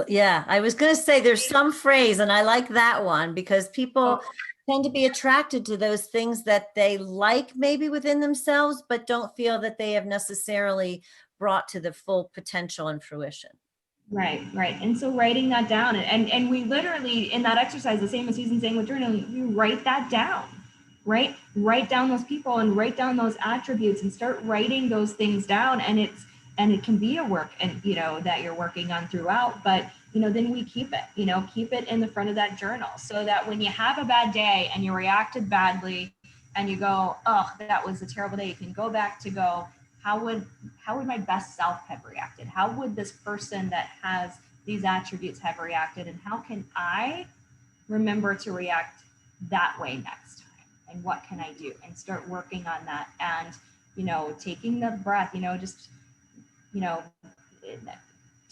Yeah, I was going to say there's some phrase, and I like that one, because people tend to be attracted to those things that they like maybe within themselves, but don't feel that they have necessarily brought to the full potential and fruition. Right. And so writing that down, and we literally, in that exercise, the same as Susan's saying with journaling, you write that down, right? Write down those people and write down those attributes and start writing those things down. And it can be a work, and that you're working on throughout, but then we keep it in the front of that journal, so that when you have a bad day and you reacted badly and you go, oh, that was a terrible day, you can go back to go, how would my best self have reacted? How would this person that has these attributes have reacted? And how can I remember to react that way next time? And what can I do? And start working on that. And, taking the breath,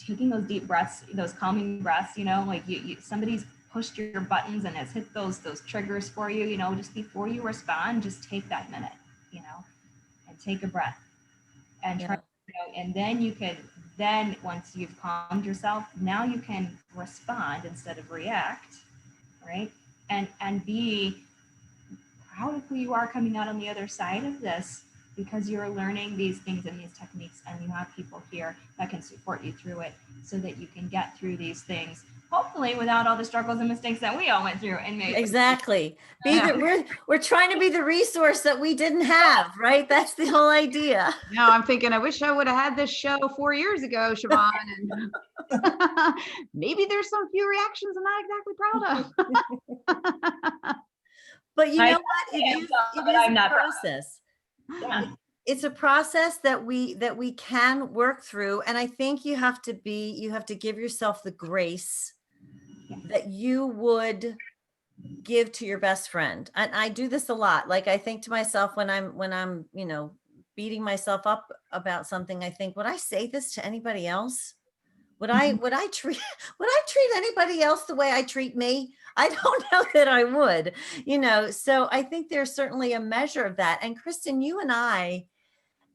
taking those deep breaths, those calming breaths, like somebody's pushed your buttons and has hit those triggers for you, just before you respond, just take that minute, and take a breath. And try, and then you could, once you've calmed yourself, now you can respond instead of react, right? And be proud of who you are coming out on the other side of this, because you're learning these things and these techniques, and you have people here that can support you through it, so that you can get through these things, hopefully without all the struggles and mistakes that we all went through. And maybe Exactly. We're trying to be the resource that we didn't have, right? That's the whole idea. No, I'm thinking, I wish I would have had this show 4 years ago, Shiobhan. And maybe there's some few reactions I'm not exactly proud of. But you know what? It is a process. Yeah. It's a process that we can work through. And I think you have to give yourself the grace that you would give to your best friend. And I do this a lot. Like, I think to myself when I'm, beating myself up about something, I think, would I say this to anybody else? Would I treat anybody else the way I treat me? I don't know that I would, so I think there's certainly a measure of that. And Kristin, you and I,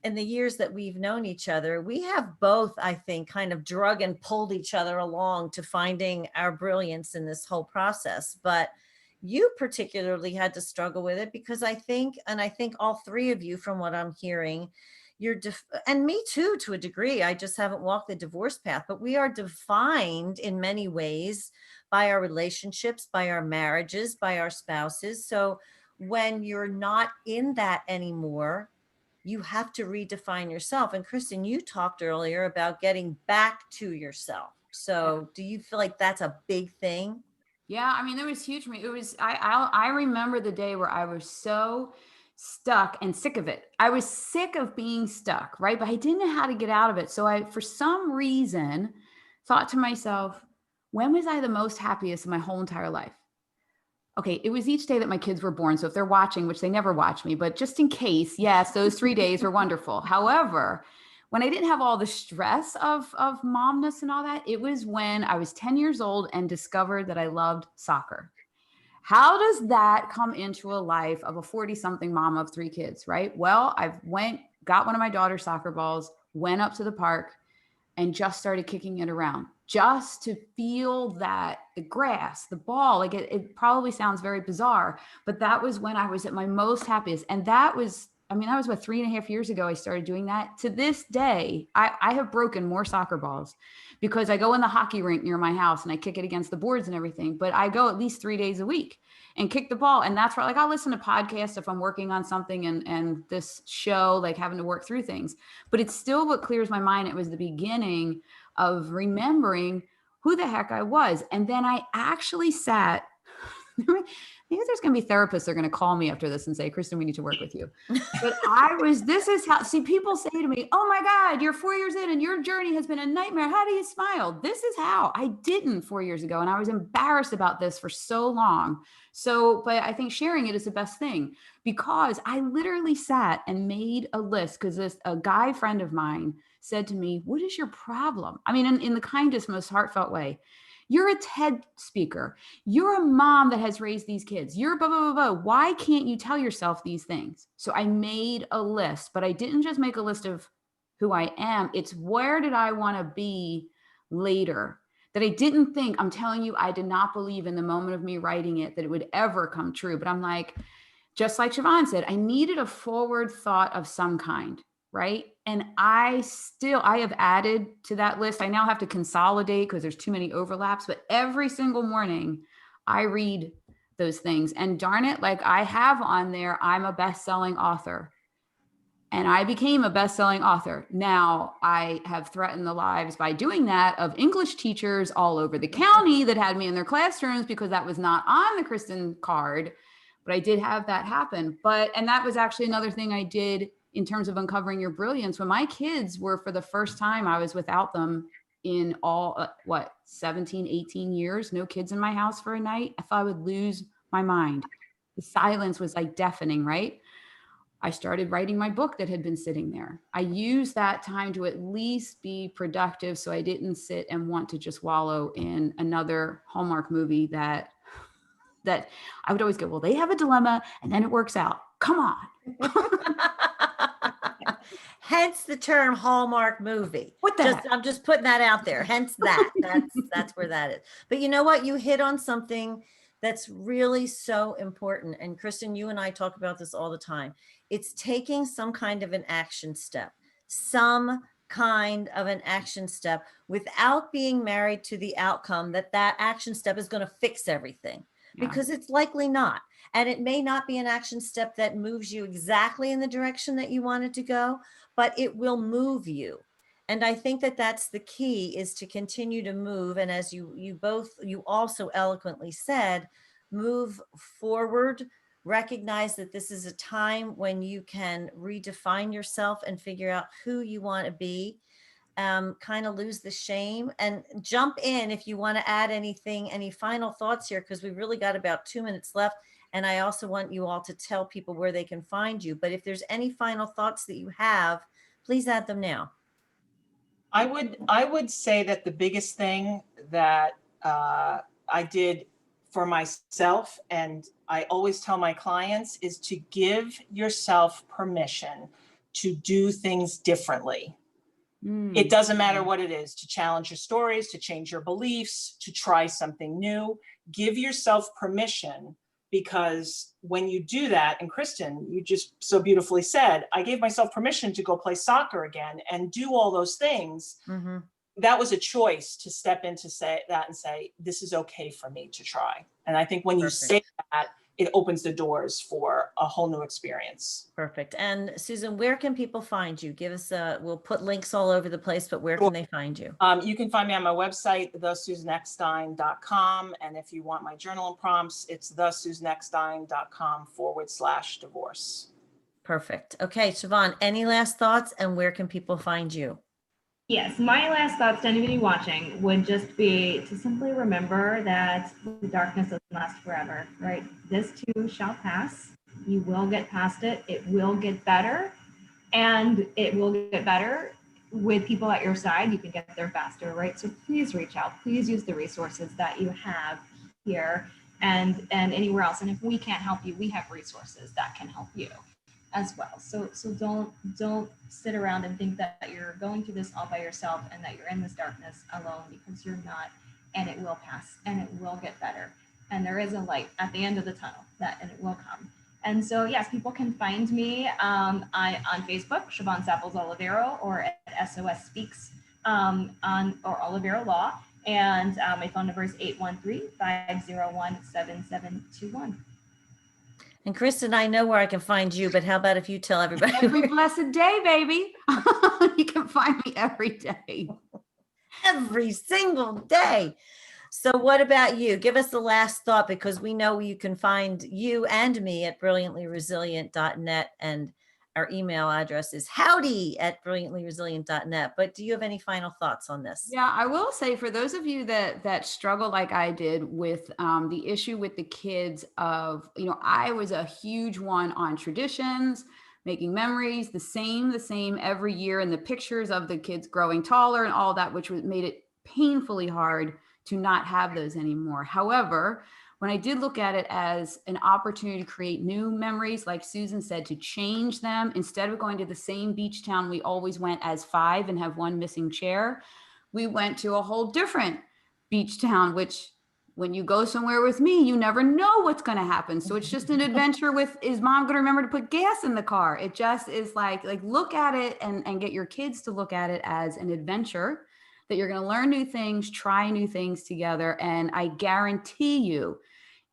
in the years that we've known each other, we have both, I think, kind of drug and pulled each other along to finding our brilliance in this whole process. But you particularly had to struggle with it, because I think all 3 of you, from what I'm hearing, and me too, to a degree, I just haven't walked the divorce path, but we are defined in many ways by our relationships, by our marriages, by our spouses. So when you're not in that anymore, you have to redefine yourself. And Kristin, you talked earlier about getting back to yourself. So do you feel like that's a big thing? Yeah, I mean, it was huge for me. It was, I remember the day where I was so stuck and sick of it. I was sick of being stuck, right? But I didn't know how to get out of it. So I, for some reason, thought to myself, when was I the most happiest in my whole entire life? okay, it was each day that my kids were born. So if they're watching, which they never watch me, but just in case, yes, those 3 days were wonderful. However, when I didn't have all the stress of momness and all that, it was when I was 10 years old and discovered that I loved soccer. How does that come into a life of a 40-something mom of 3 kids, right? Well, got one of my daughter's soccer balls, went up to the park, and just started kicking it around just to feel that the grass, the ball, like it probably sounds very bizarre, but that was when I was at my most happiest. And that was what, 3.5 years ago, I started doing that. To this day, I have broken more soccer balls because I go in the hockey rink near my house and I kick it against the boards and everything, but I go at least 3 days a week and kick the ball. And that's where, like, I'll listen to podcasts if I'm working on something and this show, like having to work through things, but it's still what clears my mind. It was the beginning of remembering who the heck I was. And then I actually sat, maybe there's going to be therapists that are going to call me after this and say, Kristin, we need to work with you. But this is how, see, people say to me, oh my God, you're 4 years in and your journey has been a nightmare. How do you smile? This is how I didn't 4 years ago. And I was embarrassed about this for so long. So, but I think sharing it is the best thing, because I literally sat and made a list, because a guy friend of mine said to me, what is your problem? I mean, in the kindest, most heartfelt way. You're a TED speaker. You're a mom that has raised these kids. You're blah, blah, blah, blah. Why can't you tell yourself these things? So I made a list, but I didn't just make a list of who I am. It's where did I want to be later, that I didn't think, I'm telling you, I did not believe in the moment of me writing it that it would ever come true. But I'm like, just like Shiobhan said, I needed a forward thought of some kind, right? And I have added to that list. I now have to consolidate because there's too many overlaps, but every single morning I read those things. And darn it, like I have on there, I'm a best-selling author. And I became a best-selling author. Now I have threatened the lives by doing that of English teachers all over the county that had me in their classrooms because that was not on the Kristin card. But I did have that happen. And that was actually another thing I did in terms of uncovering your brilliance. When my kids were, for the first time, I was without them in all, 17, 18 years, no kids in my house for a night. I thought I would lose my mind. The silence was like deafening, right? I started writing my book that had been sitting there. I used that time to at least be productive so I didn't sit and want to just wallow in another Hallmark movie that I would always go, well, they have a dilemma and then it works out. Come on. Hence the term Hallmark movie. I'm just putting that out there. Hence that. That's where that is. But you know what? You hit on something that's really so important. And Kristin, you and I talk about this all the time. It's taking some kind of an action step, without being married to the outcome that action step is going to fix everything. Because it's likely not. And it may not be an action step that moves you exactly in the direction that you wanted to go, but it will move you. And I think that that's the key, is to continue to move. And as you also eloquently said, move forward, recognize that this is a time when you can redefine yourself and figure out who you want to be. Kind of lose the shame and jump in if you want to add anything, any final thoughts here, because we've really got about 2 minutes left. And I also want you all to tell people where they can find you. But if there's any final thoughts that you have, please add them now. I would say that the biggest thing that I did for myself, and I always tell my clients, is to give yourself permission to do things differently. It doesn't matter what it is, to challenge your stories, to change your beliefs, to try something new. Give yourself permission, because when you do that, and Kristin, you just so beautifully said, I gave myself permission to go play soccer again and do all those things. Mm-hmm. That was a choice to step into say that and say, this is okay for me to try. And I think when you say that, it opens the doors for a whole new experience. Perfect. And Susan, where can people find you? Give us we'll put links all over the place, but where can they find you? You can find me on my website, thesusaneckstein.com. And if you want my journal and prompts, it's thesusaneckstein.com/divorce. Perfect. Okay, Shiobhan, any last thoughts, and where can people find you? Yes, my last thoughts to anybody watching would just be to simply remember that the darkness doesn't last forever, right? This too shall pass. You will get past it. It will get better. And it will get better with people at your side. You can get there faster, right? So please reach out. Please use the resources that you have here and anywhere else. And if we can't help you, we have resources that can help you as well. So don't sit around and think that you're going through this all by yourself and that you're in this darkness alone, because you're not. And it will pass and it will get better. And there is a light at the end of the tunnel, and it will come. And so, yes, people can find me on Facebook, Shiobhan Sapples Olivero, or at SOS Speaks or Olivero Law. And my phone number is 813-501-7721. And Kristin, I know where I can find you, but how about if you tell everybody? Every blessed day, baby. You can find me every day. Every single day. So what about you? Give us the last thought, because we know you can find you and me at brilliantlyresilient.net, and our email address is howdy@brilliantlyresilient.net. But do you have any final thoughts on this? Yeah, I will say, for those of you that struggle like I did with the issue with the kids of, I was a huge one on traditions, making memories, the same every year, and the pictures of the kids growing taller and all that, which made it painfully hard to not have those anymore. However, when I did look at it as an opportunity to create new memories, like Susan said, to change them, instead of going to the same beach town we always went as 5 and have one missing chair, we went to a whole different beach town, which when you go somewhere with me, you never know what's going to happen. So it's just an adventure with, is mom going to remember to put gas in the car? It just is like look at it and get your kids to look at it as an adventure, that you're going to learn new things, try new things together. And I guarantee you,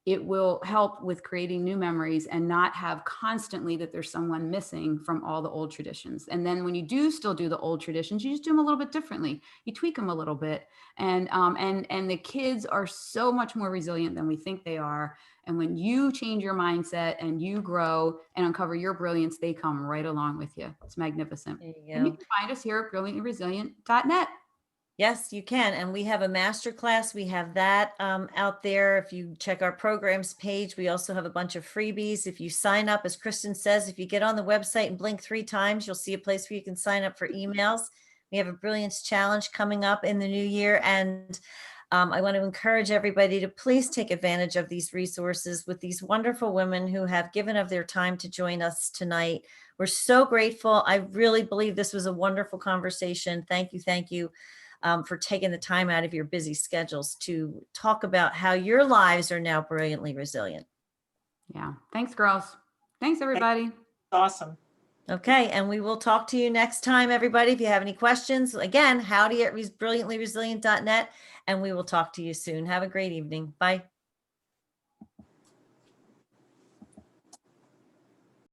it will help with creating new memories and not have constantly that there's someone missing from all the old traditions. And then when you do still do the old traditions, you just do them a little bit differently. You tweak them a little bit. And the kids are so much more resilient than we think they are. And when you change your mindset and you grow and uncover your brilliance, they come right along with you. It's magnificent. There you And you go. can find us here at brilliantlyresilient.net. Yes, you can. And we have a masterclass. We have that out there. If you check our programs page, we also have a bunch of freebies. If you sign up, as Kristin says, if you get on the website and blink 3 times, you'll see a place where you can sign up for emails. We have a Brilliance Challenge coming up in the new year. And I want to encourage everybody to please take advantage of these resources with these wonderful women who have given of their time to join us tonight. We're so grateful. I really believe this was a wonderful conversation. Thank you. Thank you. For taking the time out of your busy schedules to talk about how your lives are now brilliantly resilient. Yeah. Thanks, girls. Thanks, everybody. Awesome. Okay. And we will talk to you next time, everybody. If you have any questions, again, howdy@brilliantlyresilient.net, and we will talk to you soon. Have a great evening. Bye.